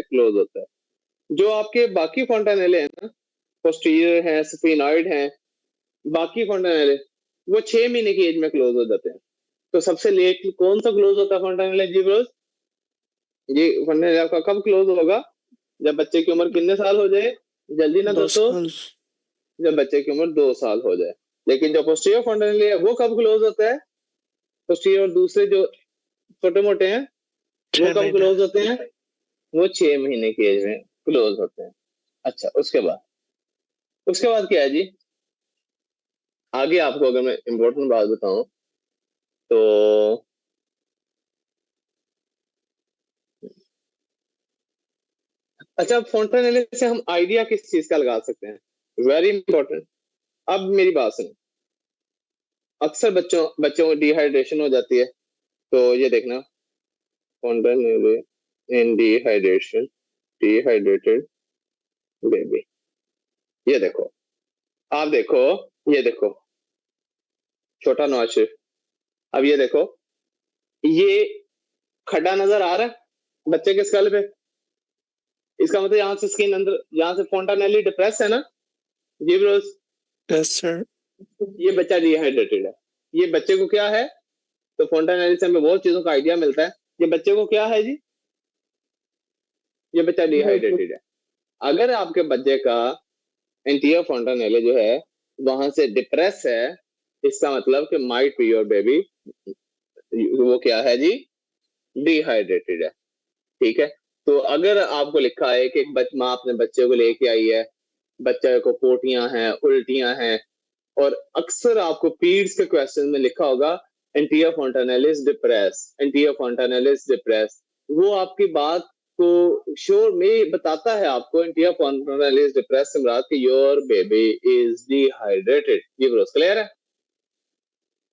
Close होता है। जो आपके बाकी फॉन्टानेले हैं ना, पोस्टीरियर है, स्फिनॉइड है, बाकी फॉन्टानेले, वो 6 महीने की एज में क्लोज हो जाते हैं। तो सबसे लेट कौन सा क्लोज होता है फॉन्टानेले जी ब्रोस? ये फॉन्टानेले आपका कब क्लोज होगा? जब बच्चे की उम्र कितने साल हो जाए? जल्दी ना 2 दोस्तों, साल। जब बच्चे की उम्र 2 साल हो जाए। लेकिन जो पोस्टीरियर फॉन्टानेले है वो कब क्लोज होता है? पोस्टीरियर दूसरे जो छोटे मोटे हैं वो 6 कब महीने। क्लोज होते हैं? वो 6 महीने की एज में क्लोज होते हैं। अच्छा, उसके बाद क्या है जी? आगे आपको अगर मैं इम्पोर्टेंट बात बताऊं तो अच्छा, फोंटानेले से हम आइडिया किस चीज का लगा सकते हैं? Very important. अब मेरी बात सुनो। अक्सर बच्चों को डिहाइड्रेशन हो जाती है, तो ये देखना, फोंटानेले इन डिहाइड्रेशन, डिहाइड्रेटेड बेबी। ये देखो, आप देखो, ये देखो, छोटा नवाज शरीफ। अब ये देखो, ये खड्डा नजर आ रहा है बच्चे के स्कल पे? इसका मतलब यहाँ से स्किन अंदर, यहाँ से फोंटानेली डिप्रेस है ना जी ब्रोस? Yes sir. ये बच्चा डिहाइड्रेटेड है। ये बच्चे को क्या है? तो फोंटानेली से हमें बहुत चीजों का आइडिया मिलता है। ये बच्चे को क्या है जी? ये बच्चा डिहाइड्रेटेड है। अगर आपके बच्चे का एंटीरियर फोंटानेले जो है वहां से डिप्रेस है, इसका मतलब कि माइट बी योर बेबी, वो क्या है जी? डिहाइड्रेटेड है। ठीक है। तो अगर आपको लिखा है कि एक माँ अपने बच्चे को लेके आई है, बच्चे को पोटियां हैं, उल्टियां हैं, और अक्सर आपको पीड्स के क्वेश्चन में लिखा होगा एंटीरियर फोंटानेलिस डिप्रेस, एंटीरियर फोंटानेलिस डिप्रेस, वो आपकी बात को श्योर में बताता है आपको एंटीरियर फोंटानेलिस डिप्रेस से मुराद कि योर बेबी इज डिहाइड्रेटेड। ये ब्रोस क्लियर है?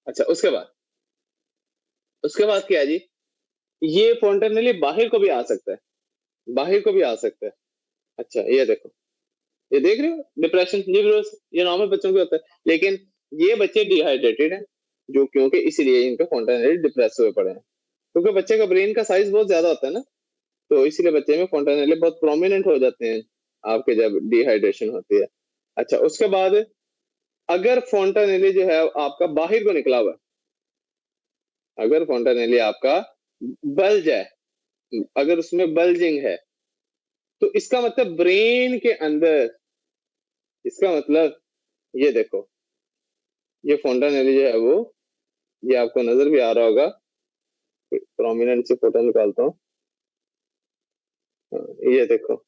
अच्छा, उसके बाद क्या है जी? ये फोंटानेली बाहर को भी आ सकता है, बाहर को भी आ सकता है। अच्छा, ये देखो, ये देख रहे हो डिप्रेशन जी ब्रोस? ये नॉर्मल बच्चों के होता है, लेकिन ये बच्चे डिहाइड्रेटेड हैं, जो क्योंकि इसीलिए इनका फोंटानेली डिप्रेस हुए पड़े हैं, क्योंकि बच्चे का ब्रेन का साइज बहुत ज्यादा होता है ना, तो इसीलिए बच्चे में फोंटानेली बहुत प्रोमिनेंट हो जाते हैं आपके जब डिहाइड्रेशन होती है। अच्छा, उसके बाद अगर फोंटानेली जो है आपका बाहर को निकला हुआ, अगर फोंटानेली आपका बल्ज है, अगर उसमें बल्जिंग है, तो इसका मतलब ब्रेन के अंदर, इसका मतलब ये देखो, ये फोंटानेली जो है वो, ये आपको नजर भी आ रहा होगा, प्रोमिनेंट से फोटो निकालता हूँ। ये देखो,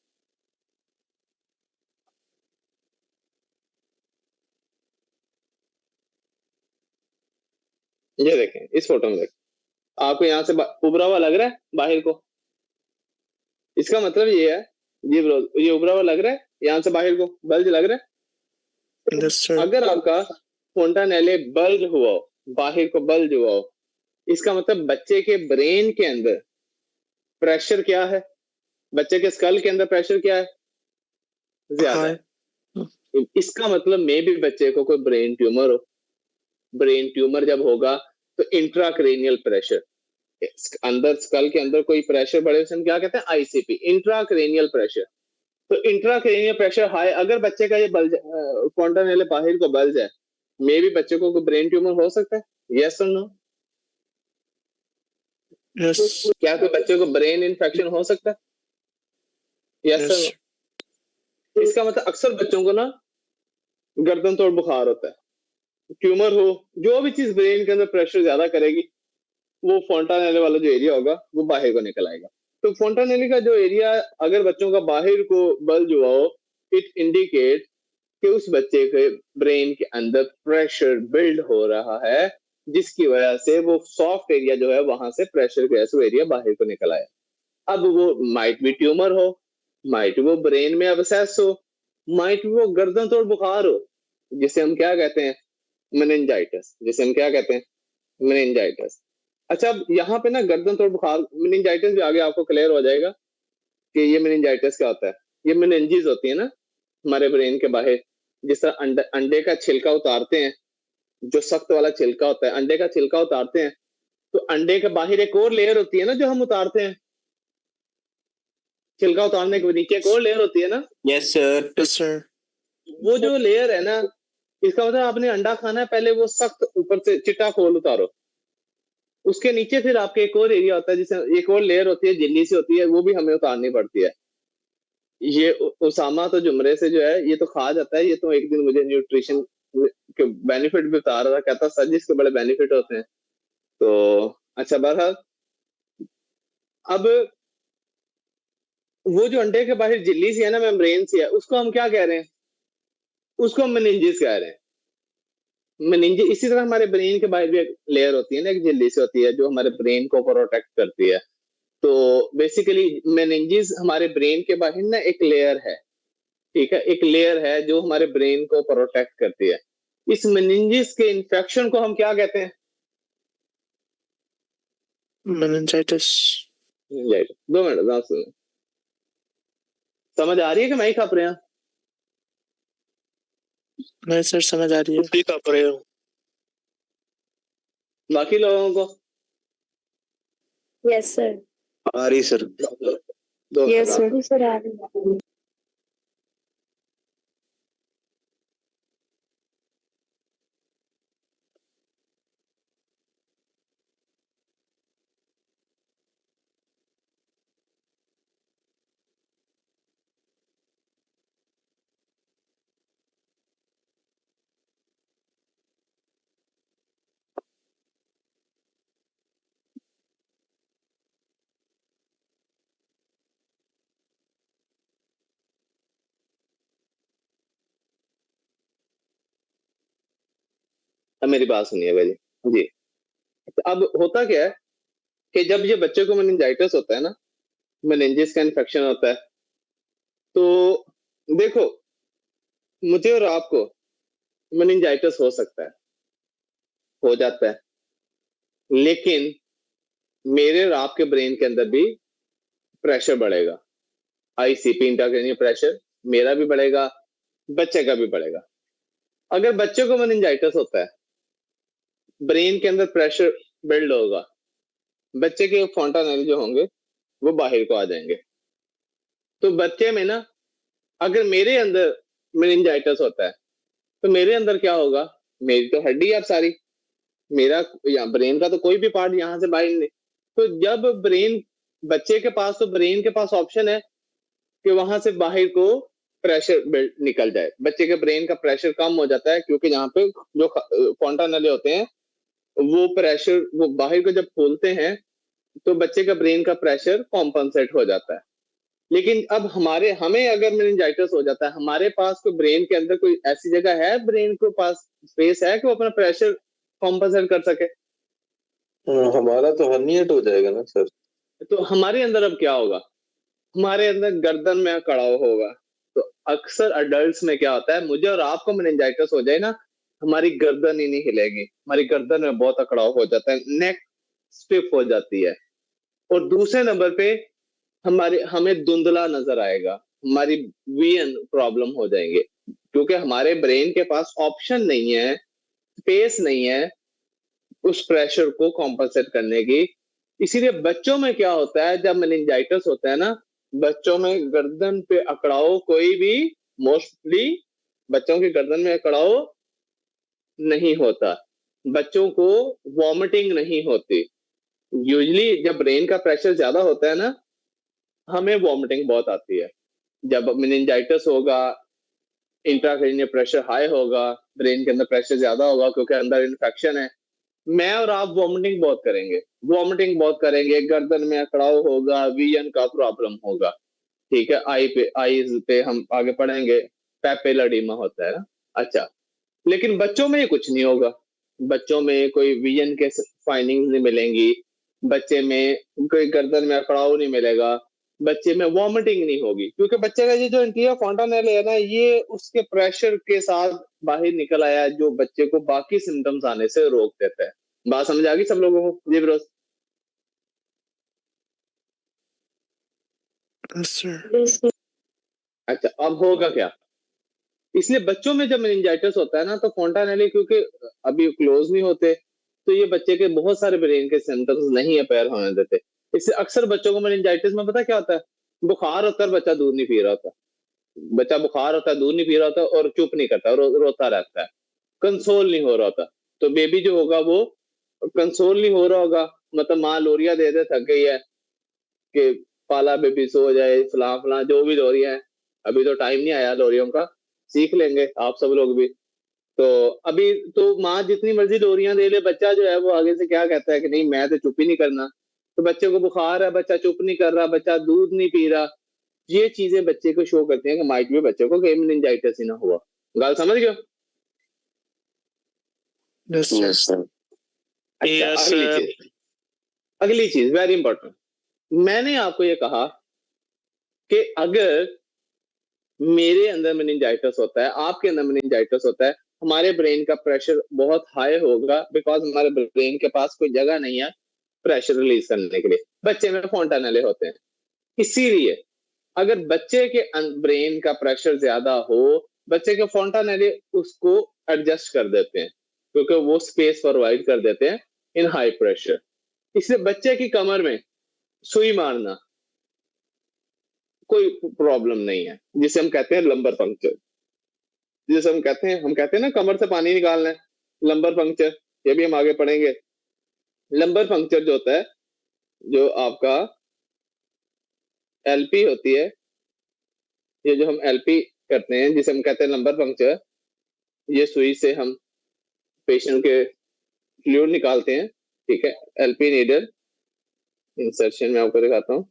ये देखें, इस फोटो में देखें, आपको यहाँ से उभरा हुआ लग रहा है बाहर को? इसका मतलब ये है, ये उभरा हुआ लग रहा है यहाँ से बाहर को, बल्ज लग रहा है। Yes sir. अगर आपका फोंटानेले बल्ज हुआ हो, बाहर को बल्ज हुआ हो, इसका मतलब बच्चे के ब्रेन के अंदर प्रेशर क्या है? बच्चे के स्कल के अंदर प्रेशर क्या है? ज्यादा हाय। है। इसका मतलब मे भी बच्चे को कोई ब्रेन ट्यूमर हो। ब्रेन ट्यूमर जब होगा तो इंट्राक्रेनियल प्रेशर, अंदर स्कल के अंदर कोई प्रेशर बढ़े, उसे हम क्या कहते हैं? ICP, intracranial pressure. तो इंट्राक्रेनियल प्रेशर हाई, अगर बच्चे का ये बल्ज, फोंटानेले बाहर को बल्ज है, मे भी बच्चे को कोई ब्रेन ट्यूमर हो सकता है। यस और नो? यस। क्या कोई बच्चे को ब्रेन इन्फेक्शन हो सकता है? यस और यस। नो? इसका मतलब अक्सर बच्चों को ना गर्दन तोड़ बुखार होता है, ट्यूमर हो, जो भी चीज ब्रेन के अंदर प्रेशर ज्यादा करेगी, वो फोंटानेले वाला जो एरिया होगा वो बाहर को निकल आएगा। तो फोंटानेले का जो एरिया अगर बच्चों का बाहर को बल्ज हुआ हो, इट इंडिकेट कि उस बच्चे के ब्रेन के अंदर प्रेशर बिल्ड हो रहा है, जिसकी वजह से वो सॉफ्ट एरिया जो है वहां से प्रेशर की वजह से वो एरिया बाहर को निकल आया। अब वो माइट भी ट्यूमर हो, माइट वो ब्रेन में अबसेस हो, माइट वो गर्दन तोड़ बुखार हो, जिसे हम क्या कहते हैं? मेनिंजाइटिस, जिसे हम क्या कहते हैं? मेनिंजाइटिस। अच्छा, अब यहाँ पे ना गर्दन तोड़ बुखार, मेनिंजाइटिस भी आगे आपको क्लियर हो जाएगा कि ये मेनिंजाइटिस क्या होता है। ये मेनिंजीज होती है ना हमारे ब्रेन के बाहर, जिस तरह अंडे का छिलका उतारते हैं, जो सख्त वाला छिलका होता है, अंडे का छिलका उतारते हैं, तो अंडे के बाहर एक और लेयर होती है ना जो हम उतारते हैं, छिलका उतारने के नीचे एक और लेयर होती है ना, यस सर। Yes, sir. वो जो लेयर है ना, इसका मतलब आपने अंडा खाना है, पहले वो सख्त ऊपर से चिट्टा खोल उतारो, उसके नीचे फिर आपके एक और एरिया होता है जिसे एक और लेयर होती है, झिल्ली सी होती है, वो भी हमें उतारनी पड़ती है। ये उसामा तो जुमरे से जो है ये तो खा जाता है, ये तो एक दिन मुझे न्यूट्रिशन के बेनिफिट भी बता रहा था, कहता सर जी इसके बड़े बेनिफिट होते हैं। तो अच्छा, बहरहाल अब वो जो अंडे के बाहर झिल्ली सी है ना, मेम्ब्रेन सी है, उसको हम क्या कह रहे हैं? उसको हम मेनिंजेस कह रहे हैं। मेनिंजेस इसी तरह हमारे ब्रेन के बाहर भी एक लेयर होती है ना, एक झिल्ली सी होती है जो हमारे ब्रेन को प्रोटेक्ट करती है। तो बेसिकली मेनिंजेस हमारे ब्रेन के बाहर ना एक लेयर है, ठीक है, एक लेयर है जो हमारे ब्रेन को प्रोटेक्ट करती है। इस मेनिंजेस के इन्फेक्शन को हम क्या कहते हैं? Meningitis. 2 मिनट जरा सुनो, समझ आ रही है कि मैं ही खप रहे हैं? नहीं सर, समझ आ रही है। ठीक आप रहे हो। बाकी लोगों को Yes, sir. आ रही sir. 2 Yes, minute. sir. Sir, अब मेरी बात सुनिएगा जी। जी, अब होता क्या है कि जब ये बच्चे को मेनिंजाइटिस होता है ना, मेनिंजेस का इन्फेक्शन होता है, तो देखो मुझे और आपको मेनिंजाइटिस हो सकता है, हो जाता है, लेकिन मेरे और आपके ब्रेन के अंदर भी प्रेशर बढ़ेगा, आईसीपी इंट्राक्रैनियल प्रेशर मेरा भी बढ़ेगा, बच्चे का भी बढ़ेगा। अगर बच्चे को मेनिंजाइटिस होता है, ब्रेन के अंदर प्रेशर बिल्ड होगा, बच्चे के फोंटानेल जो होंगे वो बाहर को आ जाएंगे। तो बच्चे में ना, अगर मेरे अंदर मेनिंजाइटिस होता है तो मेरे अंदर क्या होगा? मेरी तो हड्डी है अब सारी, मेरा या ब्रेन का तो कोई भी पार्ट यहां से बाहर नहीं। तो जब ब्रेन बच्चे के पास, तो ब्रेन के पास ऑप्शन है कि वहां से बाहर को प्रेशर निकल जाए, बच्चे के ब्रेन का प्रेशर कम हो जाता है, क्योंकि यहाँ पे जो फोंटानेले होते हैं वो प्रेशर, वो बाहर को जब खोलते हैं तो बच्चे का ब्रेन का प्रेशर कॉम्पनसेट हो जाता है। लेकिन अब हमें अगर मेनिंजाइटिस हो जाता है, हमारे पास कोई ब्रेन के अंदर कोई ऐसी जगह है, ब्रेन के पास स्पेस है कि वो अपना प्रेशर कॉम्पनसेट कर सके? हमारा तो हर्निएट हो जाएगा ना सर। तो हमारे अंदर अब क्या होगा? हमारे अंदर गर्दन में कड़ाव होगा। तो अक्सर अडल्ट्स में क्या होता है, मुझे और आपको मेनिंजाइटिस हो जाए ना, हमारी गर्दन ही नहीं हिलेगी, हमारी गर्दन में बहुत अकड़ाव हो जाता है, नेक स्टिफ हो जाती है। और दूसरे नंबर पे हमें धुंधला नजर आएगा, हमारी विजन प्रॉब्लम हो जाएंगे, क्योंकि हमारे ब्रेन के पास ऑप्शन नहीं है, स्पेस नहीं है उस प्रेशर को कॉम्पनसेट करने की। इसीलिए बच्चों में क्या होता है, जब मेनिंजाइटिस होता है ना, बच्चों में गर्दन पे अकड़ाव कोई भी, मोस्टली बच्चों की गर्दन में अकड़ाव नहीं होता, बच्चों को वॉमिटिंग नहीं होती। यूजली जब ब्रेन का प्रेशर ज्यादा होता है ना, हमें वॉमिटिंग बहुत आती है। जब मेनिंजाइटिस होगा, इंट्राक्रेनियल प्रेशर हाई होगा, ब्रेन के अंदर प्रेशर ज्यादा होगा क्योंकि अंदर इन्फेक्शन है, मैं और आप वॉमिटिंग बहुत करेंगे, वॉमिटिंग बहुत करेंगे, गर्दन में अकड़ाव होगा, विजन का प्रॉब्लम होगा, ठीक है। आईज पे हम आगे पढ़ेंगे, पेपिलर होता है ना। अच्छा, लेकिन बच्चों में ये कुछ नहीं होगा, बच्चों में कोई विजन के फाइंडिंग्स नहीं मिलेंगी, बच्चे में कोई गर्दन में अकड़ाव नहीं मिलेगा, बच्चे में वॉमिटिंग नहीं होगी, क्योंकि बच्चे का ये जो इंटीरियर फोंटानेल है ना, ये उसके प्रेशर के साथ बाहर निकल आया है, जो बच्चे को बाकी सिम्टम्स आने से रोक देता है। बात समझ आ गई सब लोगों को? जी Bros. Yes, sir. Yes, sir. अच्छा, अब होगा क्या? इसलिए बच्चों में जब मेनिंजाइटिस होता है ना, तो फोंटानेले क्योंकि अभी क्लोज नहीं होते, तो ये बच्चे के बहुत सारे ब्रेन के सिम्टम्स नहीं अपेयर होने देते। इससे अक्सर बच्चों को मेनिंजाइटिस में पता क्या होता है, बुखार होता है, बच्चा दूध नहीं पी रहा होता, बच्चा बुखार होता है, दूध नहीं पी रहा होता और चुप नहीं करता, रोता रहता है, कंसोल नहीं हो रहा होता। तो बेबी जो होगा वो कंसोल नहीं हो रहा होगा, मतलब माँ लोरिया दे दे थक गई है कि पाला बेबी सो जाए, फलां फलां जो भी लोरिया है, अभी तो टाइम नहीं आया लोरियों का, सीख लेंगे आप सब लोग भी। तो अभी तो माँ जितनी मर्जी लोरियां दे ले, बच्चा जो है वो आगे से क्या कहता है कि नहीं मैं तो चुप ही नहीं करना। तो बच्चे को बुखार है, बच्चा चुप नहीं कर रहा, बच्चा दूध नहीं पी रहा, ये चीजें बच्चे को शो करती हैं कि माइट भी बच्चे को मेनिंजाइटिस ही ना हुआ। गाल समझ गए? Yes, sir. अच्छा, Yes, अगली sir. चीज, अगली चीज वेरी इंपॉर्टेंट, मैंने आपको ये कहा कि अगर मेरे अंदर मेनिंजाइटिस होता है, आपके अंदर मेनिंजाइटिस होता है, हमारे ब्रेन का प्रेशर बहुत हाई होगा, बिकॉज हमारे ब्रेन के पास कोई जगह नहीं है प्रेशर रिलीज करने के लिए। बच्चे में फोंटानेले होते हैं, इसीलिए अगर बच्चे के ब्रेन का प्रेशर ज्यादा हो, बच्चे के फोंटानेले उसको एडजस्ट कर देते हैं, क्योंकि वो स्पेस प्रोवाइड कर देते हैं इन हाई प्रेशर। इसलिए बच्चे की कमर में सुई मारना कोई प्रॉब्लम नहीं है, जिसे हम कहते हैं लंबर पंक्चर, जिसे हम कहते हैं ना कमर से पानी निकालना है, लंबर पंक्चर, ये भी हम आगे पढ़ेंगे। लंबर पंक्चर जो होता है, जो आपका एलपी होती है, ये जो हम एलपी करते हैं जिसे हम कहते हैं लंबर पंक्चर, ये सुई से हम पेशेंट के फ्लूइड निकालते हैं, ठीक है। एलपी नीडल इंसर्शन में आपको दिखाता हूँ,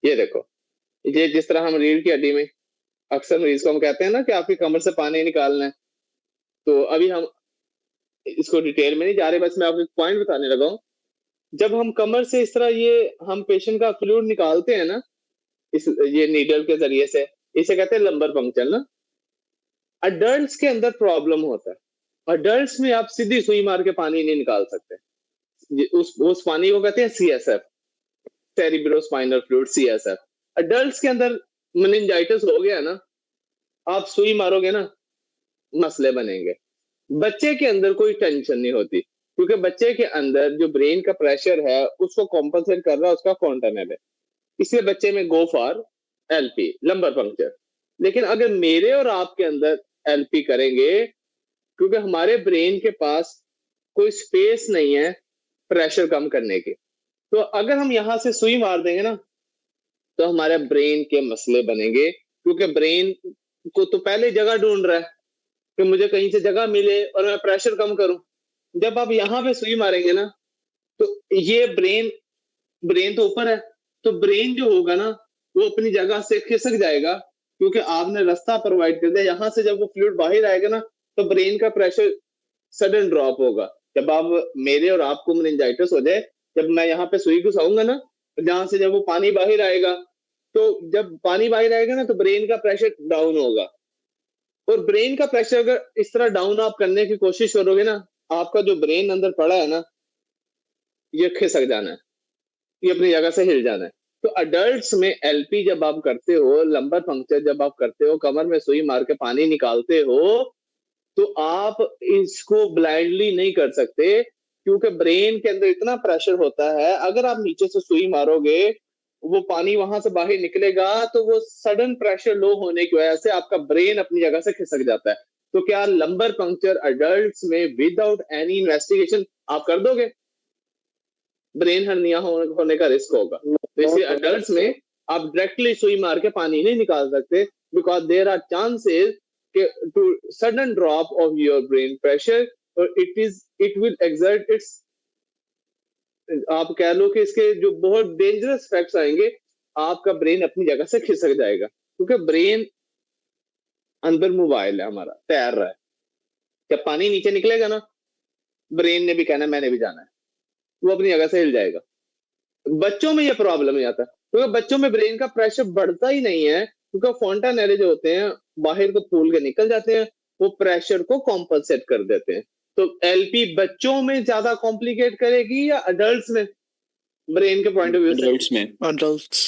ये देखो, ये जिस तरह हम रीढ़ की हड्डी में अक्सर मरीज को हम कहते हैं ना कि आपकी कमर से पानी निकालना है, तो अभी हम इसको डिटेल में नहीं जा रहे, बस मैं आपको एक पॉइंट बताने लगा हूँ। जब हम कमर से इस तरह ये हम पेशेंट का फ्लूइड निकालते हैं ना, इस ये नीडल के जरिए से, इसे कहते हैं लंबर पंक्चर ना। अडल्ट्स के अंदर प्रॉब्लम होता है, अडल्ट्स में आप सीधी सुई मार के पानी नहीं निकाल सकते, उस पानी को कहते हैं CSF, cerebrospinal fluid, CSF. Adults के अंदर मेनिंजाइटिस हो गया ना, आप सुई मारोगे ना, मसले बनेंगे। बच्चे के अंदर कोई टेंशन नहीं होती, क्योंकि बच्चे के अंदर जो ब्रेन का प्रेशर है उसको कॉम्पनसेट कर रहा है उसका फोंटानेल है, इसलिए बच्चे में go for LP, lumbar puncture. लेकिन अगर मेरे और आपके अंदर एलपी करेंगे, क्योंकि हमारे ब्रेन के पास कोई स्पेस नहीं है प्रेशर कम करने की, तो अगर हम यहां से सुई मार देंगे ना, तो हमारे ब्रेन के मसले बनेंगे, क्योंकि ब्रेन को तो पहले जगह ढूंढ रहा है कि मुझे कहीं से जगह मिले और मैं प्रेशर कम करूं। जब आप यहां पे सुई मारेंगे ना, तो ये ब्रेन ब्रेन तो ऊपर है, तो ब्रेन जो होगा ना वो अपनी जगह से खिसक जाएगा, क्योंकि आपने रास्ता प्रोवाइड कर दिया। यहां से जब वो फ्लूइड बाहर आएगा ना, तो ब्रेन का प्रेशर सडन ड्रॉप होगा। जब आप मेरे और आपको मेनिंजाइटिस हो जाए, जब मैं यहाँ पे सुई घुसाऊंगा ना, जहां से जब वो पानी बाहर आएगा, तो जब पानी बाहर आएगा ना, तो ब्रेन का प्रेशर डाउन होगा। और ब्रेन का प्रेशर अगर इस तरह डाउन आप करने की कोशिश करोगे ना, आपका जो ब्रेन अंदर पड़ा है ना, ये खिसक जाना है, ये अपनी जगह से हिल जाना है। तो अडल्ट्स में एलपी जब आप करते हो, लंबर पंक्चर जब आप करते हो, कमर में सुई मार के पानी निकालते हो, तो आप इसको ब्लाइंडली नहीं कर सकते, क्योंकि ब्रेन के अंदर इतना प्रेशर होता है, अगर आप नीचे से सुई मारोगे, वो पानी वहां से बाहर निकलेगा, तो वो सडन प्रेशर लो होने की वजह से आपका ब्रेन अपनी जगह से खिसक जाता है। तो क्या लंबर पंक्चर अडल्ट्स में विदाउट एनी इन्वेस्टिगेशन आप कर दोगे? ब्रेन हर्निया होने का रिस्क होगा। तो इसलिए अडल्ट्स में आप डायरेक्टली सुई मार के पानी नहीं निकाल सकते, because there are chances to sudden drop of your brain pressure, और इट विल एक्सर्ट इट्स, आप कह लो कि इसके जो बहुत डेंजरस इफेक्ट्स आएंगे, आपका ब्रेन अपनी जगह से खिसक जाएगा, क्योंकि ब्रेन अंदर मोबाइल है हमारा, तैर रहा है। जब पानी नीचे निकलेगा ना, ब्रेन ने भी कहना मैंने भी जाना है, वो अपनी जगह से हिल जाएगा। बच्चों में ये प्रॉब्लम नहीं आता, क्योंकि बच्चों में ब्रेन का प्रेशर बढ़ता ही नहीं है, क्योंकि फोंटानेले जो होते हैं बाहर को फूल के निकल जाते हैं, वो प्रेशर को कॉम्पनसेट कर देते हैं। तो एलपी बच्चों में ज्यादा कॉम्प्लिकेट करेगी या अडल्ट्स में, ब्रेन के पॉइंट ऑफ व्यू से? Adults में. Adults.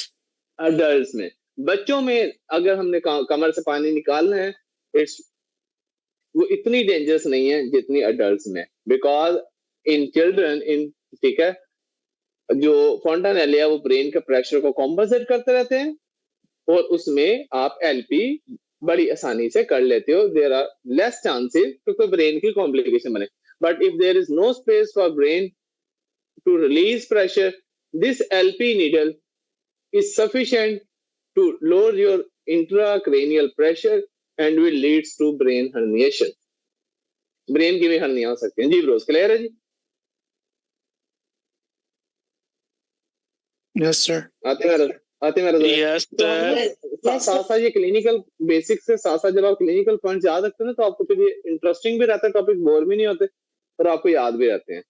अडल्ट्स में। बच्चों में अगर हमने कमर से पानी निकालना है, इट्स वो इतनी डेंजरस नहीं है जितनी अडल्ट्स में, बिकॉज इन चिल्ड्रन इन, ठीक है, जो फॉन्टानेले है वो ब्रेन के प्रेशर को कॉम्पनसेट करते रहते हैं और उसमें आप एलपी बड़ी आसानी से कर लेते हो. देयर आर लेस चांसेस क्योंकि ब्रेन की कॉम्प्लिकेशन बने. But if there is no space for brain to release pressure, this LP needle is sufficient to lower your intracranial pressure and will leads to brain herniation. Brain की भी hernia हो सकती है. जी Bros, clear है जी? Yes, sir. आते मेरा Yes, तो sir. हमने साथ ये क्लिनिकल बेसिक से साथ जब आप क्लिनिकल पॉइंट याद रखते हैं ना तो आपको फिर ये इंटरेस्टिंग भी रहता है, टॉपिक बोर भी नहीं होते और आपको याद भी रहते हैं.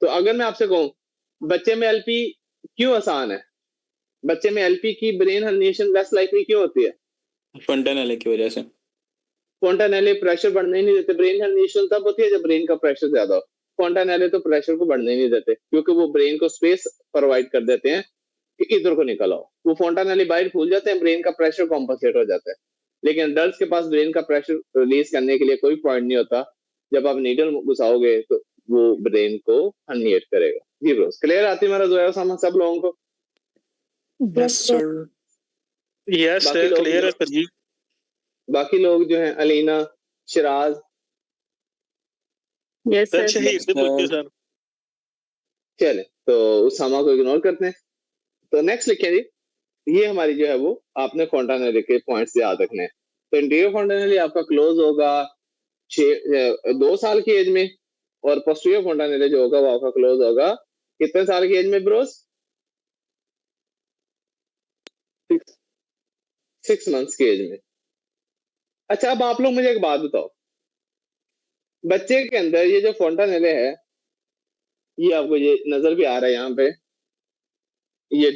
तो अगर मैं आपसे कहूँ बच्चे में एलपी क्यों आसान है, बच्चे में एलपी की ब्रेन हर्निएशन लेस लाइकली क्यों होती है? फॉन्टानेले की वजह से. फॉन्टानेले प्रेशर बढ़ने ही नहीं देते. ब्रेन हर्निएशन तब होती है जब ब्रेन का प्रेशर ज्यादा हो. फॉन्टानेले तो प्रेशर को बढ़ने ही नहीं देते क्योंकि वो ब्रेन को स्पेस प्रोवाइड कर देते हैं कि इधर को निकल आओ. वो फॉन्टानेले बाहर फूल जाते हैं, ब्रेन का प्रेशर कॉम्पनसेट हो जाता है. लेकिन एडल्ट्स के पास ब्रेन का प्रेशर रिलीज करने के लिए कोई पॉइंट नहीं होता. जब आप नीडल घुसाओगे तो वो ब्रेन को हर्निएट करेगा. जी ब्रोस, क्लियर आती है मेरा जोया सामा सब लोगों को? Yes, sir. यस बाकी सर, लोग क्लियर है सर जी. बाकी लोग जो हैं Alina, Siraj, yes sir sir. शहीद से पूछिए सर. चले तो उस सामा को इग्नोर करते हैं. तो नेक्स्ट लिखें जी. ये हमारी जो है वो आपने फॉन्टानेले के पॉइंट्स याद रखने हैं. तो इंटीरियर फॉन्टानेले आपका क्लोज होगा 2 साल की एज में और पोस्टीरियर फॉन्टानेले जो होगा वो आपका क्लोज होगा कितने साल की एज में ब्रोस? 6 मंथ्स की एज में. अच्छा, अब आप लोग मुझे एक बात बताओ, बच्चे के अंदर ये जो फॉन्टानेले है ये आपको ये नजर भी आ रहा है यहाँ पे, ये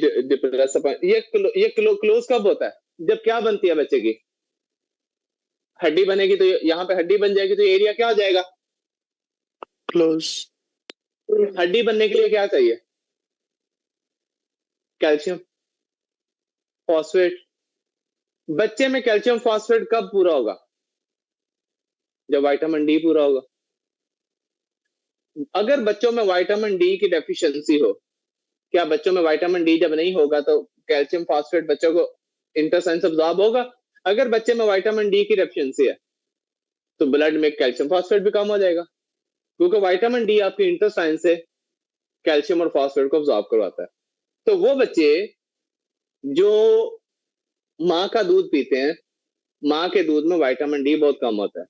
ये क्लोज कब होता है? जब क्या बनती है बच्चे की हड्डी बनेगी तो यहाँ पे हड्डी बन जाएगी तो एरिया क्या हो जाएगा? Close. हड्डी बनने के लिए क्या चाहिए? Calcium phosphate. बच्चे में कैल्शियम फॉस्फेट कब पूरा होगा? जब विटामिन डी पूरा होगा. अगर बच्चों में विटामिन डी की डेफिशिएंसी हो, क्या बच्चों में विटामिन डी जब नहीं होगा तो कैल्शियम फॉस्फेट बच्चों को इंटरसाइन से अब्सॉर्ब होगा? अगर बच्चे में विटामिन डी की डेफिशिएंसी है तो ब्लड में कैल्शियम फॉस्फेट भी कम हो जाएगा क्योंकि विटामिन डी आपके इंटरसाइन से कैल्शियम और फॉस्फेट को अब्सॉर्ब करवाता है. तो वो बच्चे जो माँ का दूध पीते हैं, माँ के दूध में विटामिन डी बहुत कम होता है,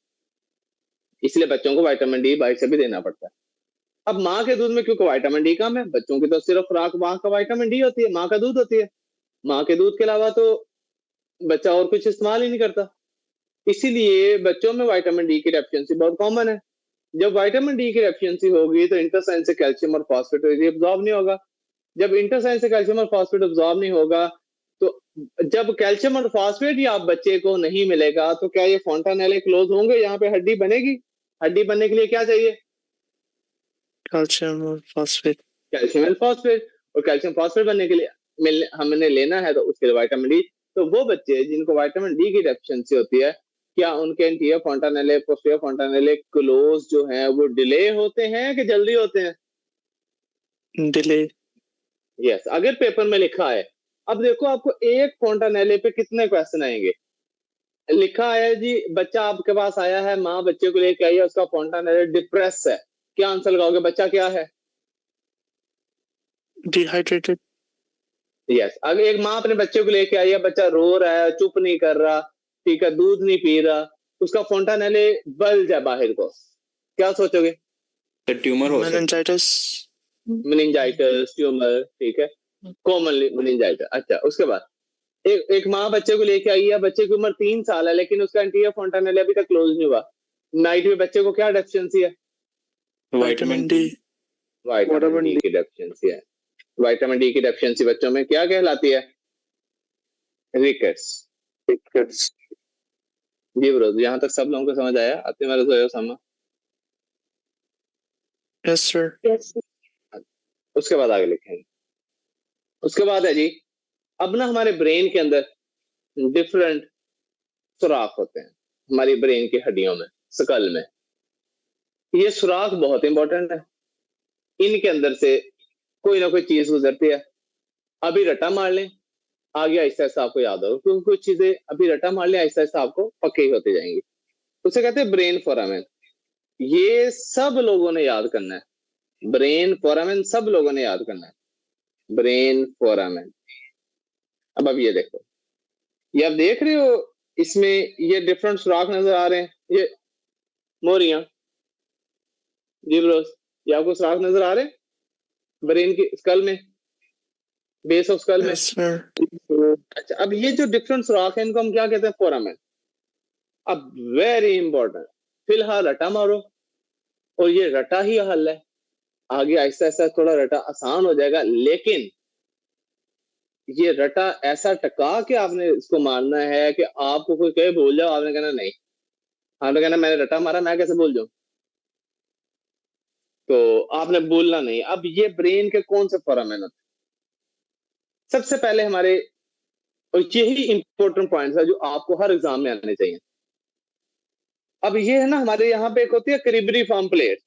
इसलिए बच्चों को विटामिन डी बाहर से भी देना पड़ता है. अब माँ के दूध में क्योंकि विटामिन डी कम है, बच्चों की तो सिर्फ खुराक माँ का विटामिन डी होती है, माँ का दूध होती है. माँ के दूध के अलावा तो बच्चा और कुछ इस्तेमाल ही नहीं करता. इसीलिए बच्चों में विटामिन डी की डेफिशिएंसी बहुत कॉमन है. जब विटामिन डी की डेफिशिएंसी होगी तो इंटरसाइन से कैल्शियम और फॉस्फेट अब्सॉर्ब नहीं होगा. जब इंटरसाइन से कैल्शियम और फॉस्फेट अब्सॉर्ब नहीं होगा तो जब कैल्शियम और फॉस्फेट ही आप बच्चे को नहीं मिलेगा तो क्या ये फॉन्टानेले क्लोज होंगे? यहाँ पे हड्डी बनेगी. हड्डी बनने के लिए क्या चाहिए? Calcium or phosphate. Calcium and phosphate. और कैल्शियम फॉस्फेट बनने के लिए हमने लेना है तो उसके लिए विटामिन डी. तो वो बच्चे जिनको विटामिन डी की डेफिशिएंसी होती है, क्या उनके इंटीरियर फॉन्टानेले पोस्टीरियर फॉन्टानेले क्लोज जो है वो डिले होते हैं कि जल्दी होते हैं? Delay. यस. अगर पेपर में लिखा है, अब देखो आपको एक फॉन्टानेले पे कितने क्वेश्चन आएंगे. लिखा है जी बच्चा आपके पास आया है, माँ बच्चे को लेके आई है, उसका फॉन्टानेले डिप्रेस है, क्या आंसर लगाओगे? बच्चा क्या है? Dehydrated. यस. अगर एक माँ अपने बच्चे को लेके आई है, बच्चा रो रहा है, चुप नहीं कर रहा, ठीक है, दूध नहीं पी रहा, उसका फॉन्टानेले बल्ज है बाहर को, क्या सोचोगे? ट्यूमर हो सकता Meningitis. मेनिंजाइटिस, ट्यूमर, ठीक है, कॉमनली मेनिंजाइटिस. अच्छा, उसके बाद एक माँ बच्चे को लेके आई है, बच्चे की उम्र 3 साल है लेकिन उसका इंटीरियर फॉन्टानेले अभी तक क्लोज नहीं हुआ. नाइट में बच्चे को क्या डेफिशिएंसी है? है. Vitamin D. विटामिन डी की डेफिशिएंसी है. विटामिन डी की डेफिशिएंसी बच्चों में क्या कहलाती है? रिकेट्स. जी ब्रो, यहाँ तक सब लोगों को समझ आया? आते मेरे जोया सामा. Yes, sir. यस. उसके बाद आगे लिखेंगे. उसके बाद है जी, अब ना हमारे ब्रेन के अंदर डिफरेंट सुराख होते हैं हमारी ब्रेन की हड्डियों में, स्कल में. ये सुराख बहुत इंपॉर्टेंट है. इनके अंदर से कोई ना कोई चीज गुजरती है, अभी रटा मार लें, आगे आहिस्ता आहिस्ता आपको याद होगा, क्योंकि कुछ चीजें अभी रटा मार लें आहिस्ता आहिस्ता आपको पक्की होती जाएंगी। उसे कहते हैं ब्रेन फोरामेन। ये सब लोगों ने याद करना है, ब्रेन फोरामेन सब लोगों ने याद करना है, ब्रेन फोरामेन। अब ये देखो, ये आप देख रहे हो, इसमें ये डिफरेंट सुराख नजर आ रहे हैं, ये मोरियां जी ब्रोस, ये आपको सुराख नजर आ रहे हैं ब्रेन की स्कल में, बेस ऑफ स्कल में। Yes, sir. अच्छा, अब ये जो डिफरेंट सुराख है इनको हम क्या कहते हैं? फोरामेन। अब वेरी इंपॉर्टेंट, फिलहाल रटा मारो, और ये रटा ही हल है, आगे आहिस्ता आहिस्ता थोड़ा रटा आसान हो जाएगा, लेकिन ये रटा ऐसा टका के आपने इसको मारना है कि आपको कोई कहे भूल जाओ, आपने कहना नहीं, आपने कहना मैंने रटा मारा, मैं कैसे भूल जाऊं, तो आपने भूलना नहीं। अब ये ब्रेन के कौन से फोरामेन होते हैं? सबसे पहले हमारे, और यही इंपॉर्टेंट पॉइंट्स है जो आपको हर एग्जाम में आने चाहिए। अब ये है ना, हमारे यहाँ पे एक होती है क्रिब्रिफॉर्म प्लेट।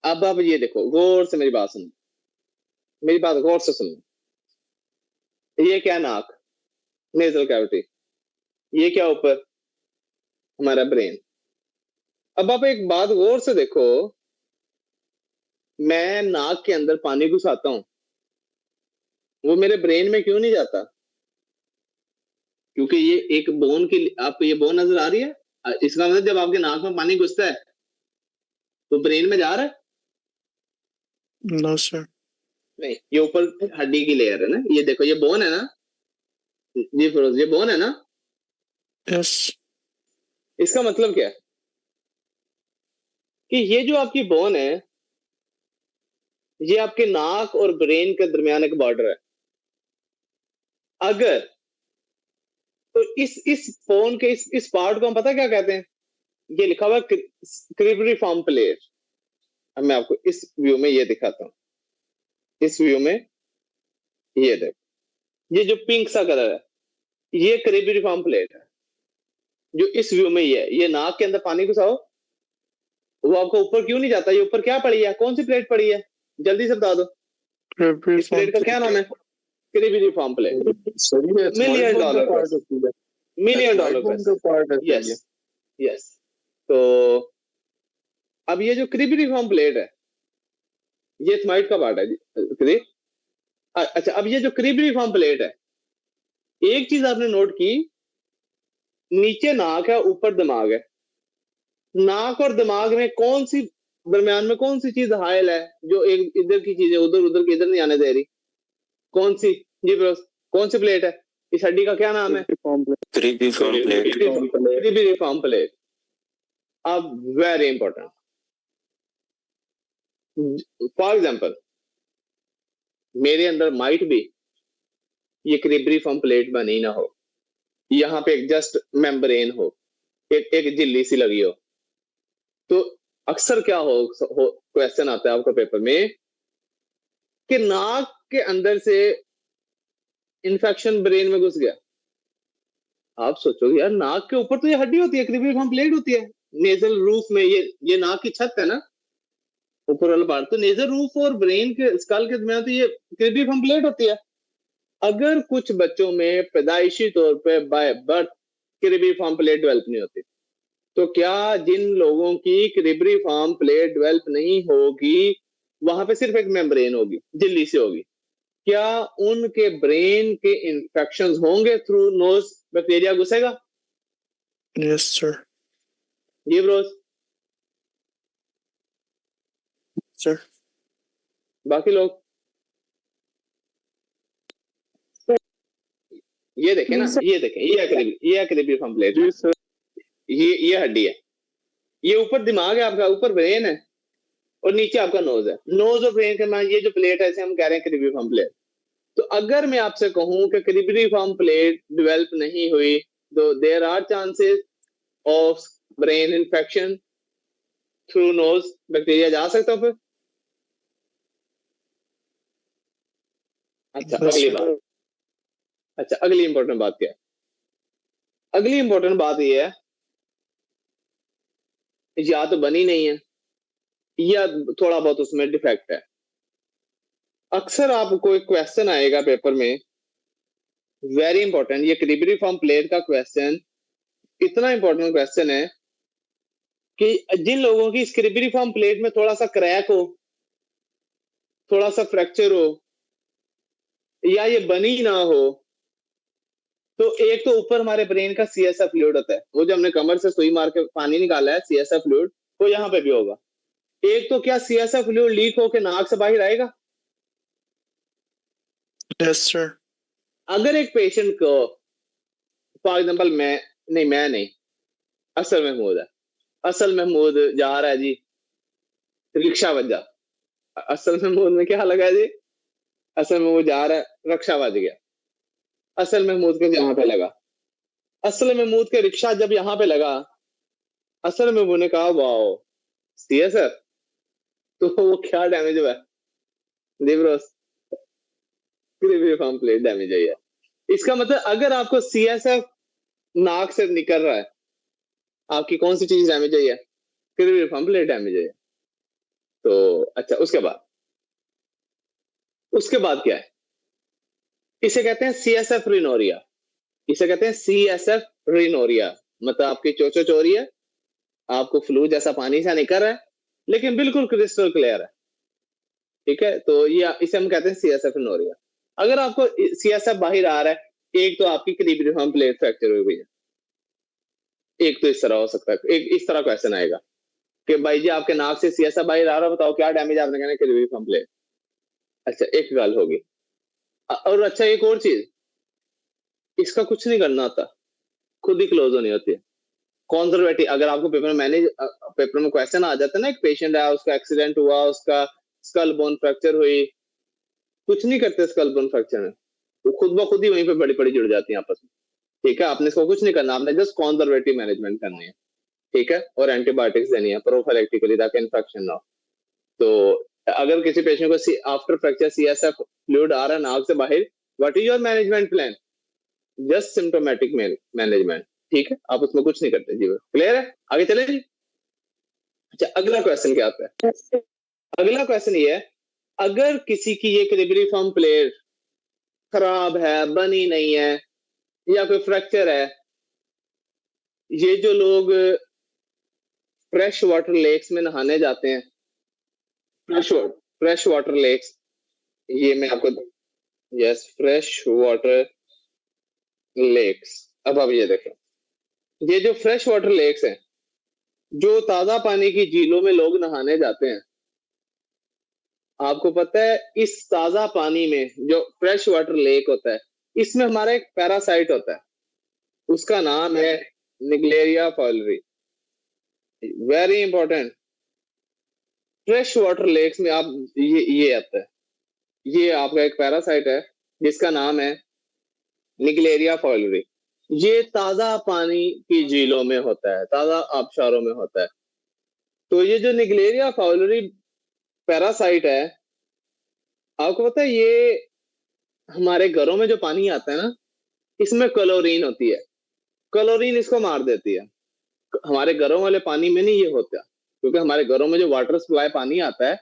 अब आप ये देखो, गौर से मेरी बात सुनो, मेरी बात गौर से सुनो। ये क्या नाक, नेजल कैविटी, ये क्या ऊपर हमारा ब्रेन। अब आप एक बात गौर से देखो, मैं नाक के अंदर पानी घुसाता हूं, वो मेरे ब्रेन में क्यों नहीं जाता? क्योंकि ये एक बोन की, आपको ये बोन नजर आ रही है, इसका मतलब जब आपके नाक में पानी घुसता है तो ब्रेन में जा रहा है? No, sir. नहीं, ये ऊपर हड्डी की लेयर है ना, ये देखो, ये बोन है ना जी फिरोज, ये बोन है ना, Yes. इसका मतलब क्या है कि ये जो आपकी बोन है, ये आपके नाक और ब्रेन के दरमियान एक बॉर्डर है। अगर तो इस बोन के इस पार्ट को हम पता क्या कहते हैं? ये लिखा हुआ क्रिब्रिफॉर्म प्लेट। अब मैं आपको इस व्यू में ये दिखाता हूं, इस व्यू में ये देखो, ये जो पिंक सा कलर है, ये क्रिब्रिफॉर्म प्लेट है। जो इस व्यू में ये नाक के अंदर पानी घुसाओ, वो आपको ऊपर क्यों नहीं जाता? ये ऊपर क्या पड़ी है, कौन सी प्लेट पड़ी है, जल्दी से बता दो। इस प्लेट का क्या नाम है? Cribriform plate. Million dollar, million dollar. Yes yes. तो अब ये जो क्रिब्रिफॉर्म प्लेट है, ये थमाइट का पार्ट है। अच्छा, अब ये जो क्रिब्रिफॉर्म प्लेट है, एक चीज आपने नोट की, नीचे नाक है, ऊपर दिमाग है। नाक और दिमाग में कौन सी, दरमियान में कौन सी चीज हायल है जो एक इधर की चीज है उधर, उधर की इधर नहीं आने दे रही? कौन सी जी ब्रोस, कौन सी प्लेट है? इस हड्डी का क्या नाम है? Cribriform plate. अब वेरी इंपॉर्टेंट, फॉर एग्जाम्पल मेरे अंदर माइट भी ये क्रिब्रिफॉर्म प्लेट बनी ना हो, यहाँ पे एक जस्ट मेम्ब्रेन हो, एक झिल्ली सी लगी हो, तो अक्सर क्या हो क्वेश्चन आता है आपको पेपर में कि नाक के अंदर से इन्फेक्शन ब्रेन में घुस गया। आप सोचोगे यार, नाक के ऊपर तो ये हड्डी होती है, क्रिब्रिफॉर्म प्लेट होती है, नेजल रूफ में, ये नाक की छत है ना, ऊपर वाला पार्ट, तो नेजल रूफ और ब्रेन के स्कल के दरमियान तो ये क्रिब्रिफॉर्म प्लेट होती है। अगर कुछ बच्चों में पैदाइशी तौर पे by birth cribriform plate develop नहीं होती, तो क्या जिन लोगों की क्रिब्रिफॉर्म प्लेट डेवलप नहीं होगी, वहां पे सिर्फ एक मेम्ब्रेन होगी, झिल्ली से होगी, क्या उनके ब्रेन के इंफेक्शंस होंगे? थ्रू नोज बैक्टीरिया घुसेगा? Yes, sir. ये ब्रोस, Sir. बाकी लोग ये देखें ना, ये देखें, ये क्रिब्रिफॉर्म प्लेट, ये हड्डी है, ये ऊपर दिमाग है आपका, ऊपर ब्रेन है, और नीचे आपका नोज है। नोज और ब्रेन के में ये जो प्लेट है, इसे हम कह रहे हैं क्रिब्रिफॉर्म प्लेट। तो अगर मैं आपसे कहूं कि क्रिब्रिफॉर्म प्लेट डेवलप नहीं हुई, तो there are chances of brain infection through nose bacteria, जा सकता फिर? अच्छा, अगली बात, अच्छा अगली इंपॉर्टेंट बात क्या है? अगली इंपॉर्टेंट बात यह है, या तो बनी नहीं है, या थोड़ा बहुत उसमें डिफेक्ट है। अक्सर आपको एक क्वेश्चन आएगा पेपर में, वेरी इंपॉर्टेंट, ये क्रिब्रिफॉर्म प्लेट का क्वेश्चन इतना इंपॉर्टेंट क्वेश्चन है कि जिन लोगों की स्क्रिब्रिफॉर्म प्लेट में थोड़ा सा क्रैक हो, थोड़ा सा फ्रैक्चर हो, या ये बनी ना हो, तो एक तो ऊपर हमारे ब्रेन का सीएसएफ फ्लूइड होता है, वो जो हमने कमर से सुई मार के पानी निकाला है सीएसएफ फ्लूइड, वो यहाँ पे भी होगा। एक तो क्या सीएसएफ फ्लूइड लीक होके नाक से बाहर आएगा? Yes, sir. अगर एक पेशेंट को, फॉर एग्जाम्पल मैं नहीं, असल महमूद है, असल महमूद जा रहा है जी, रिक्शा बज जा, असल महमूद में क्या लगा जी, असल महमूद जा रहा है, रिक्शा बज गया, असल महमूद के यहाँ पे लगा, असल महमूद के रिक्शा जब यहाँ पे लगा, असल महमूद ने कहा वाओ सीएसएफ, तो वो क्या डैमेज हुआ? लिवरोस क्रिब्रिफॉर्म प्लेट डैमेज है। इसका मतलब अगर आपको सीएसएफ नाक से निकल रहा है, आपकी कौन सी चीज डैमेज है? क्रिब्रिफॉर्म प्लेट डैमेज है। तो अच्छा, उसके बाद क्या है? इसे कहते हैं सीएसएफ रिनोरिया, इसे कहते हैं सीएसएफ रिनोरिया, मतलब आपकी चोचो चोरी है, आपको फ्लू जैसा पानी सा निकल रहा है, लेकिन बिल्कुल क्रिस्टल क्लियर है, ठीक है? तो ये इसे हम कहते हैं सीएसएफ रिनोरिया। अगर आपको सीएसएफ बाहर आ रहा है, एक तो आपकी क्रिब्रिफॉर्म प्लेट फ्रैक्चर हो गई है, एक तो इस तरह हो सकता है, एक इस तरह क्वेश्चन आएगा कि भाई जी आपके नाक से सीएसएफ बाहर आ रहा है, बताओ क्या डैमेज? आपने कहना क्रिब्रिफॉर्म प्लेट। अच्छा, एक गल होगी। और अच्छा, एक और चीज, इसका कुछ नहीं करना होता, खुद ही क्लोज होनी होती है। कॉन्जर्वेटिव, अगर आपको पेपर में क्वेश्चन आ जाता है ना, एक पेशेंट है, उसका एक्सीडेंट हुआ, उसका स्कल बोन फ्रैक्चर हुई, कुछ नहीं करते स्कल बोन फ्रैक्चर में, वो खुद ब खुद ही वहीं पे बड़ी बड़ी जुड़ जाती है आपस में, ठीक है? आपने इसको कुछ नहीं करना, आपने जस्ट कॉन्जर्वेटिव मैनेजमेंट करनी है, ठीक है? और एंटीबायोटिक्स देनी है प्रोफाइलेक्टिकली, ताकि इन्फेक्शन ना हो। तो अगर किसी पेशेंट को आफ्टर फ्रैक्चर सीएसएफ फ्लूइड आ रहा है नाक से बाहर, what is your management plan? Just symptomatic management, ठीक है? आप उसमें कुछ नहीं करते जी। क्लियर है? आगे चले जी। अच्छा, अगला क्वेश्चन क्या आता है? अगला क्वेश्चन ये है, अगर किसी की ये क्रिब्रिफॉर्म प्लेट खराब है, बनी नहीं है, या कोई फ्रैक्चर है, ये जो लोग फ्रेश वाटर लेक्स में नहाने जाते हैं, फ्रेश वाटर लेक्स, ये मैं आपको, यस, फ्रेश वाटर लेक्स। अब आप ये देखें, ये जो फ्रेश वाटर लेक्स हैं, जो ताजा पानी की झीलों में लोग नहाने जाते हैं, आपको पता है इस ताजा पानी में जो फ्रेश वाटर लेक होता है, इसमें हमारा एक पैरासाइट होता है, उसका नाम है naegleria fowleri. Very important, fresh water lakes में आप ये आता है, ये आपका एक पैरासाइट है जिसका नाम है निग्लेरिया फॉलरी। ये ताजा पानी की झीलों में होता है, ताजा आबशारों में होता है। तो ये जो निग्लेरिया फॉलरी पैरासाइट है, आपको पता है ये हमारे घरों में जो पानी आता है ना, इसमें क्लोरीन होती है, क्लोरीन इसको मार देती है। हमारे घरों वाले पानी में नहीं ये होता, क्योंकि हमारे घरों में जो वाटर सप्लाई पानी आता है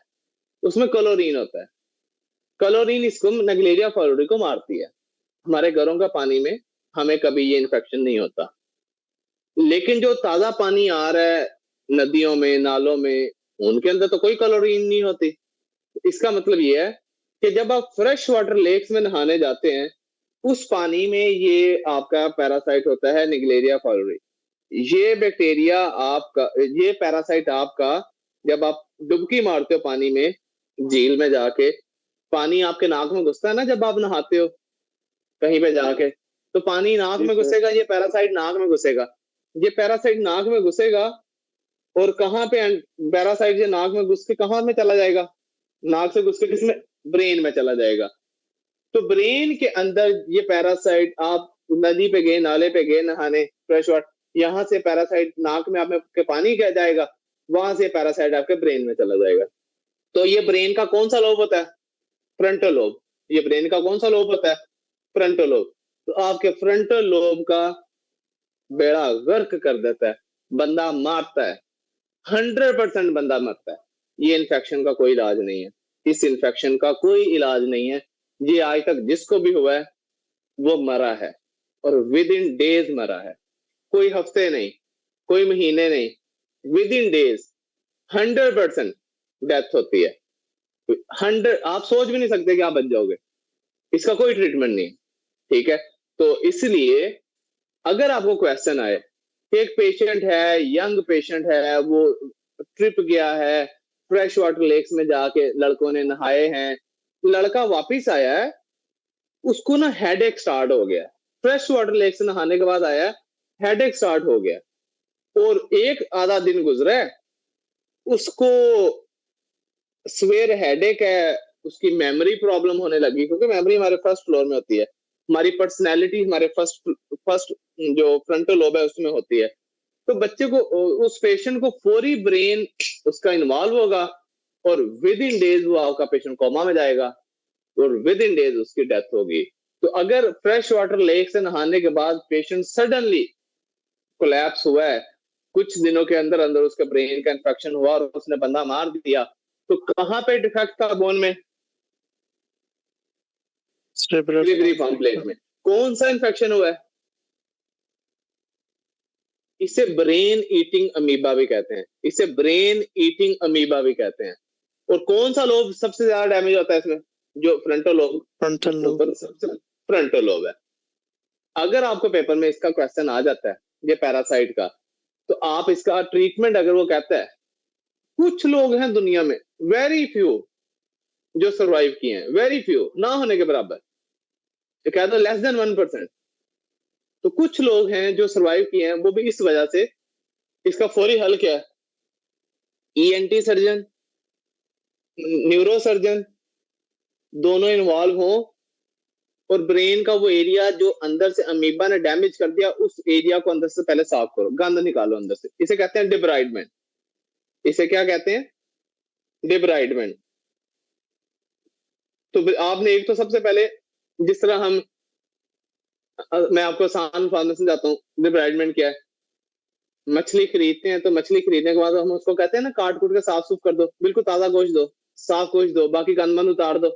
उसमें क्लोरीन होता है, क्लोरीन इसको निग्लेरिया फॉलरी को मारती है। हमारे घरों का पानी में हमें कभी ये इन्फेक्शन नहीं होता, लेकिन जो ताजा पानी आ रहा है नदियों में, नालों में, उनके अंदर तो कोई क्लोरीन नहीं होती। इसका मतलब ये है कि जब आप फ्रेश वाटर लेक्स में नहाने जाते हैं, उस पानी में ये आपका पैरासाइट होता है निग्लेरिया फॉलरी। ये बैक्टीरिया आपका, ये पैरासाइट आपका, जब आप डुबकी मारते हो पानी में, झील में जाके, पानी आपके नाक में घुसता है ना जब आप नहाते हो कहीं पे जाके, तो पानी नाक में घुसेगा, ये पैरासाइट नाक में घुसेगा, ये पैरासाइट नाक में घुसेगा, और कहाँ पे पैरासाइट ये नाक में घुस के कहाँ में चला जाएगा? नाक से घुस के किसमें? ब्रेन में चला जाएगा। तो ब्रेन के अंदर ये पैरासाइट, आप नदी पे गए, नाले पे गए नहाने, फ्रेश वाटर, यहाँ से पैरासाइट नाक में आपके पानी कह जाएगा, वहां से पैरासाइट आपके ब्रेन में चला जाएगा। तो ये ब्रेन का कौन सा लोब होता है? Frontal lobe. ये ब्रेन का कौन सा लोब होता है? Frontal lobe. तो आपके फ्रंटल लोब का बेड़ा गर्क कर देता है, बंदा मारता है, 100% बंदा मरता है। ये इन्फेक्शन का कोई इलाज नहीं है, इस इन्फेक्शन का कोई इलाज नहीं है, ये आज तक जिसको भी हुआ है वो मरा है, और विद इन डेज मरा है, कोई हफ्ते नहीं, कोई महीने नहीं, विद इन डेज 100% डेथ होती है। 100, आप सोच भी नहीं सकते कि आप बच जाओगे, इसका कोई ट्रीटमेंट नहीं, ठीक है। तो इसलिए अगर आपको क्वेश्चन आए कि एक पेशेंट है, यंग पेशेंट है, वो ट्रिप गया है, फ्रेश वाटर लेक्स में जाके लड़कों ने नहाए हैं, लड़का वापिस आया है, उसको ना हेडेक स्टार्ट हो गया, फ्रेश वाटर लेक से नहाने के बाद आया, हेडेक स्टार्ट हो गया, और एक आधा दिन गुजरा है, उसको स्वेयर हेडेक है, उसकी मेमोरी प्रॉब्लम होने लगी, क्योंकि मेमोरी हमारे फर्स्ट फ्लोर में होती है, हमारी पर्सनैलिटी हमारे फर्स्ट जो फ्रंटल लोब है उसमें होती है। तो बच्चे को, उस पेशेंट को फौरी ब्रेन उसका इन्वॉल्व होगा, और विद इन डेज वो आपका पेशेंट कोमा में जाएगा, और विद इन डेज उसकी डेथ होगी। तो अगर फ्रेश वाटर लेक से नहाने के बाद पेशेंट सडनली कोलैप्स हुआ है, कुछ दिनों के अंदर अंदर उसके ब्रेन का इंफेक्शन हुआ और उसने बंदा मार दिया, तो कहां पे डिफेक्ट था बोन में? सेरेब्रम प्लेट में। कौन सा इंफेक्शन हुआ है? इसे ब्रेन ईटिंग अमीबा भी कहते हैं, इसे ब्रेन ईटिंग अमीबा भी कहते हैं। और कौन सा लोब सबसे ज्यादा डैमेज होता है इसमें? जो फ्रंटल लोब, सबसे फ्रंटल लोब है। अगर आपको पेपर में इसका क्वेश्चन आ जाता है, ये पैरासाइट का, तो आप इसका ट्रीटमेंट, अगर वो कहता है, कुछ लोग हैं दुनिया में, वेरी फ्यू, जो सर्वाइव किए हैं, वेरी फ्यू, ना होने के बराबर, तो कहता है लेस देन 1%। तो कुछ लोग हैं जो सर्वाइव किए हैं, वो भी इस वजह से। इसका फौरी हल क्या है? ईएनटी सर्जन, न्यूरो सर्जन दोनों इन्वॉल्व हो, और ब्रेन का वो एरिया जो अंदर से अमीबा ने डैमेज कर दिया, उस एरिया को अंदर से पहले साफ करो, गंद निकालो अंदर से। इसे कहते हैं डिब्राइडमेंट। इसे क्या कहते हैं? डिब्राइडमेंट। तो आपने एक तो सबसे पहले, जिस तरह हम, मैं आपको आसान फॉर्म समझाता हूँ, डिब्राइडमेंट क्या है। मछली खरीदते हैं, तो मछली खरीदने के बाद हम उसको कहते हैं ना, काट कूट के साफ सूफ कर दो, बिल्कुल ताजा गोश्त दो, साफ गोश्त दो, बाकी गंद उतार दो।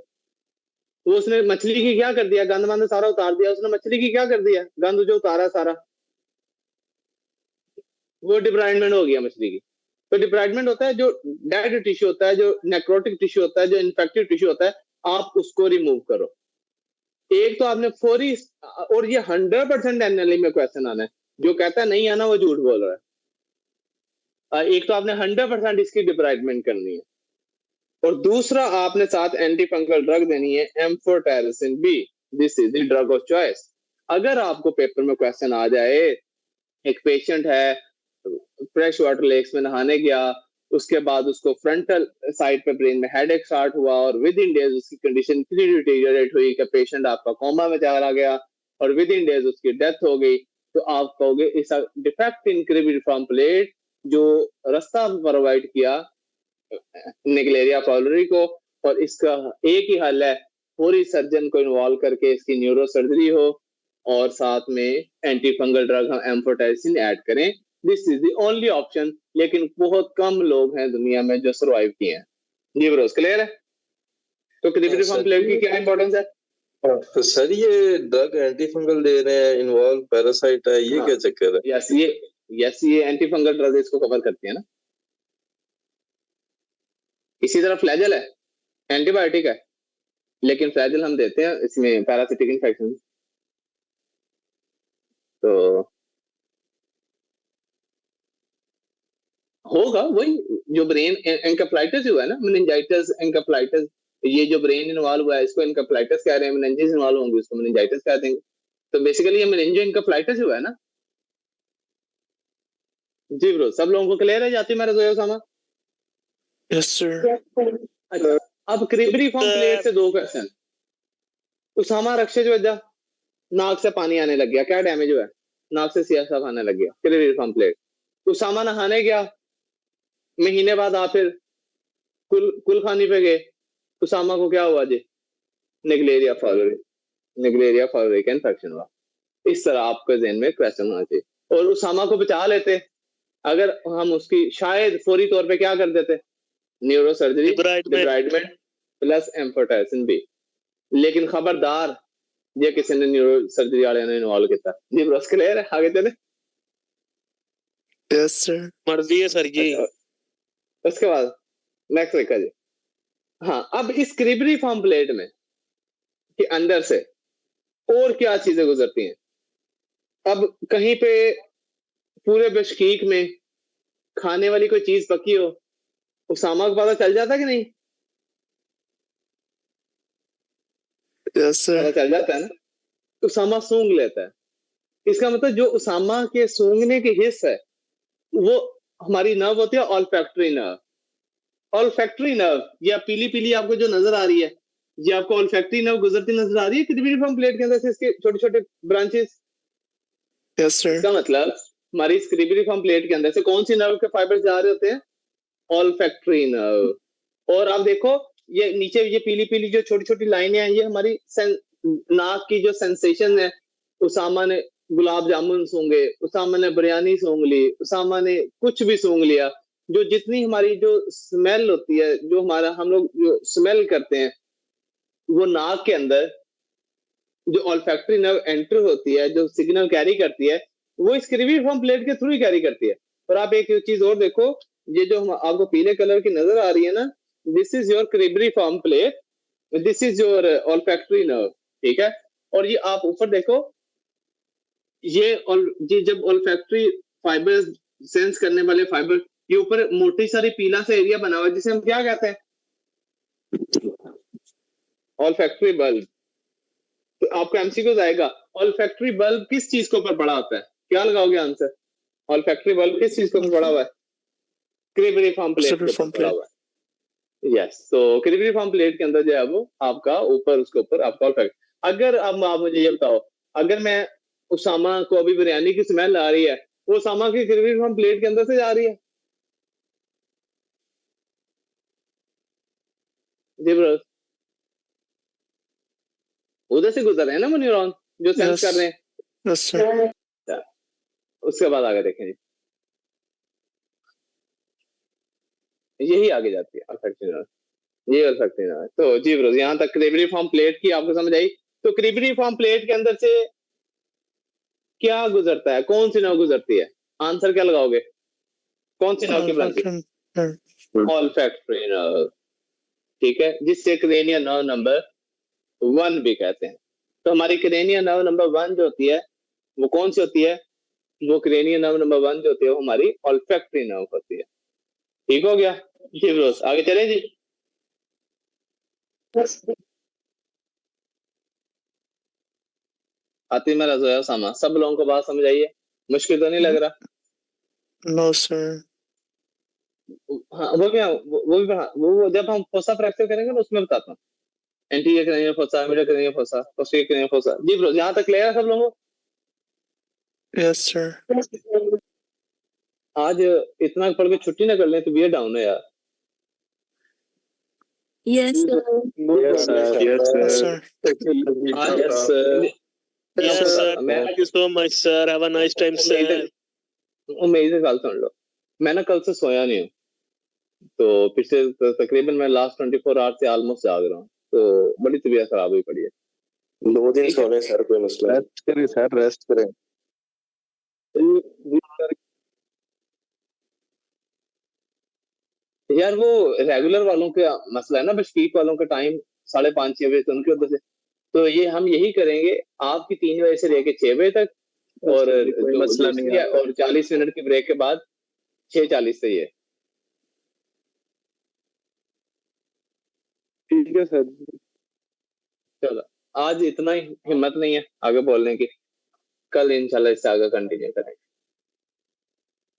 तो उसने मछली की क्या कर दिया? गंद सारा उतार दिया उसने। मछली की क्या कर दिया? गंद जो उतारा सारा, वो डिब्राइडमेंट हो गया मछली की। तो डिब्राइडमेंट होता है जो डेड टिश्यू होता है, जो नेक्रोटिक टिश्यू होता है, जो इन्फेक्टेड टिश्यू होता है, आप उसको रिमूव करो। एक तो आपने फौरी, और ये 100% एनएलए में क्वेश्चन आना है, जो कहता है नहीं आना वो झूठ बोल रहा है। एक तो आपने 100% इसकी डिब्राइडमेंट करनी है, और दूसरा आपने साथ एंटी फंगल ड्रग देनी है, amphotericin B. This is the drug of choice. अगर आपको पेपर में क्वेश्चन आ जाए, एक पेशेंट है, फ्रेश वाटर लेक्स में नहाने गया, उसके बाद उसको फ्रंटल साइड पे ब्रेन में हेडेक स्टार्ट हुआ, और विद इन डेज उसकी कंडीशन इतनी डिटीरियरेट हुई कि पेशेंट आपका कोमा में चला गया, और विद इन डेज उसकी डेथ हो गई, तो आप कहोगे इस डिफेक्ट इन क्रिबिफॉर्म प्लेट, जो रास्ता प्रोवाइड किया निगलेरिया फॉलरी को, और इसका एक ही हल है, पूरी सर्जन को इन्वॉल्व करके इसकी न्यूरो सर्जरी हो, और साथ में एंटी फंगल ड्रग हम एम्फोटेरिसिन ऐड करें। This is the only option. लेकिन बहुत कम लोग हैं दुनिया में जो सर्वाइव किए हैं। जी ब्रोस, क्लियर है? तो क्रिबिफॉर्म प्लेट की क्या इंपॉर्टेंस है? तो सर ये ड्रग एंटी फंगल दे रहे हैं, इन्वॉल्व पैरासाइट है, ये क्या चक्कर है? यस, ये एंटी फंगल ड्रग इसको कवर करती है ना। इसी तरह फ्लैजल है, एंटीबायोटिक है, लेकिन फ्लैजल हम देते हैं इसमें पैरासिटिक इन्फेक्शन। तो होगा वही जो ब्रेन एनकेफेलाइटिस हुआ है ना, मेनिंजाइटिस, एनकेफेलाइटिस, ये जो ब्रेन इन्वॉल्व हुआ है इसको एनकेफेलाइटिस कह रहे हैं, मेनिंजेस इन्वॉल्व होंगे उसको मेनिंजाइटिस कह देंगे। तो बेसिकली ये मेनिंजो एनकेफेलाइटिस हुआ है ना। जी ब्रो, सब लोगों को क्लियर है? जाती मेरा जोया सामा? Yes, sir. अच्छा, अब क्रिबिफॉर्म प्लेट से दो क्वेश्चन। उसामा रक्षे जो वजह, नाक से पानी आने लग गया, क्या डैमेज हुआ है? नाक से सियासा आने लग गया, क्रिबिफॉर्म प्लेट। उसामा नहाने गया, महीने बाद आप फिर कुलखानी पे गए, उसामा को क्या हुआ जी? निगलेरिया फॉलरी का इन्फेक्शन हुआ। इस तरह आपके ज़हन में क्वेश्चन होना चाहिए। और उसामा को बचा लेते अगर हम उसकी शायद फौरी तौर पे क्या कर देते? Neurosurgery, debridement. Plus amphotericin B. लेकिन खबरदार ये किसी ने न्यूरो सर्जरी वाले ने इन्वॉल्व किया जी ब्रो क्लियर है आगे चले Yes, sir. मर्जी है सर जी। उसके बाद नेक्स्ट देखा जी हाँ अब इस क्रिबरी फॉर्म प्लेट में के अंदर से और क्या चीजें गुजरती हैं अब कहीं पे पूरे बशकीक में खाने वाली कोई चीज पकी हो उसामा को पता चल जाता कि नहीं Yes, पता sir. चल जाता है ना उसामा सूंघ लेता है इसका मतलब जो उसामा के सूंघने की हिस्स है वो हमारी नर्व होती है ऑल्फैक्टरी नर्व ऑल्फैक्टरी नर्व या पीली पीली आपको जो नजर आ रही है ये आपको ऑल्फैक्टरी नर्व गुजरती नजर आ रही है क्रिबिफॉर्म प्लेट के अंदर से इसके छोटे छोटे ब्रांचेस Yes, sir. इसका मतलब हमारी इस क्रिबिफॉर्म प्लेट के अंदर से कौन सी नर्व के फाइबर्स जा रहे होते हैं ऑल्फैक्टरी नर्व और आप देखो ये नीचे ये पीली पीली जो छोटी छोटी लाइनें हैं ये हमारी नाक की जो सेंसेशन है उसामा ने गुलाब जामुन सूंघे उसामा ने बिरयानी सूंघ ली उसामा ने कुछ भी सूंघ लिया जो जितनी हमारी जो स्मेल होती है जो हमारा हम लोग जो स्मेल करते हैं वो नाक के अंदर जो ऑल्फैक्टरी नर्व एंटर होती है जो सिग्नल कैरी करती है वो इस क्रिबिफॉर्म प्लेट के थ्रू ही कैरी करती है और आप एक चीज और देखो ये जो आपको पीले कलर की नजर आ रही है ना this is your cribriform plate this is your olfactory nerve ठीक है और ये आप ऊपर देखो ये जब ऑल्फैक्टरी फाइबर्स सेंस करने वाले फाइबर ये ऊपर मोटी सारी पीला सा एरिया बना हुआ है जिसे हम क्या कहते हैं ऑल्फैक्टरी बल्ब तो आपका एमसीक्यू आएगा ऑल्फैक्टरी बल्ब किस चीज के ऊपर पड़ा होता है क्या लगाओगे आंसर ऑल्फैक्टरी बल्ब किस चीज के ऊपर पड़ा हुआ है क्रिबिफॉर्म प्लेट के ऊपर पड़ा हुआ है यस तो क्रिबिफॉर्म प्लेट के अंदर जो है वो आपका ऊपर उसके ऊपर आपका ऑल्फैक्ट अगर अब आप मुझे ये बताओ अगर मैं उसामा को अभी बिरयानी की स्मेल आ रही है वो उसामा की क्रिबिफॉर्म प्लेट के अंदर से जा रही है जी ब्रो उधर से गुजर रहे हैं ना वो न्यूरॉन जो सेंस Yes. कर रहे हैं Yes, sir. उसके बाद आगे देखें जी यही आगे जाती है ऑल्फैक्टरी नर्व ये ऑल्फैक्टरी नर्व तो जी ब्रो यहाँ तक क्रिबिफॉर्म प्लेट की आपको समझ आई तो क्रिबिफॉर्म प्लेट के अंदर से क्या गुजरता है कौन सी नर्व गुजरती है आंसर क्या लगाओगे कौन सी नर्व की ब्रांच ऑल्फैक्टरी नर्व ठीक है जिससे क्रेनियल नर्व नंबर 1 भी कहते हैं तो हमारी क्रेनियल नर्व नंबर 1 जो होती है वो कौन सी होती है वो क्रेनियल नर्व नंबर 1 जो होती है वो हमारी ऑल्फैक्टरी नर्व होती है ठीक हो गया जी ब्रोस आगे चले जी फातिमा रज़ोया सामा सब लोगों को बात समझ आई है मुश्किल तो नहीं लग रहा No, sir. हाँ वो भी वो भी वो जब हम फोसा फ्रैक्चर करेंगे ना उसमें बताता हूँ anterior cranial fossa medial cranial fossa posterior cranial fossa जी ब्रो यहाँ तक क्लियर है सब लोगों को Yes, sir. आज इतना पढ़ के छुट्टी ना कर लें तो बियर डाउन है यार Yes, sir. Yes, sir. Yes, Yes, sir. आज yes, Yes, sir. मैं Thank you so much, sir. Have a nice time, sir. मेरी से गल सुन लो मैं ना कल से सोया नहीं हूँ तो पिछले तकरीबन मैं लास्ट 24 आवर्स से ऑलमोस्ट जाग रहा हूँ तो बड़ी तबीयत खराब हुई पड़ी है 2 दिन सोने सर कोई मसला नहीं रेस्ट करें सर रेस्ट करें यार वो रेगुलर वालों का मसला है ना बशकीक वालों का टाइम 5:30-6 बजे उनकी वजह से तो ये हम यही करेंगे आपकी 3 बजे से लेके 6 बजे तक और मसला नहीं है और 40 मिनट की ब्रेक के बाद 6:40 से ये ठीक है सर चलो आज इतना ही हिम्मत नहीं है आगे बोलने की कल इंशाल्लाह इससे आगे कंटिन्यू करेंगे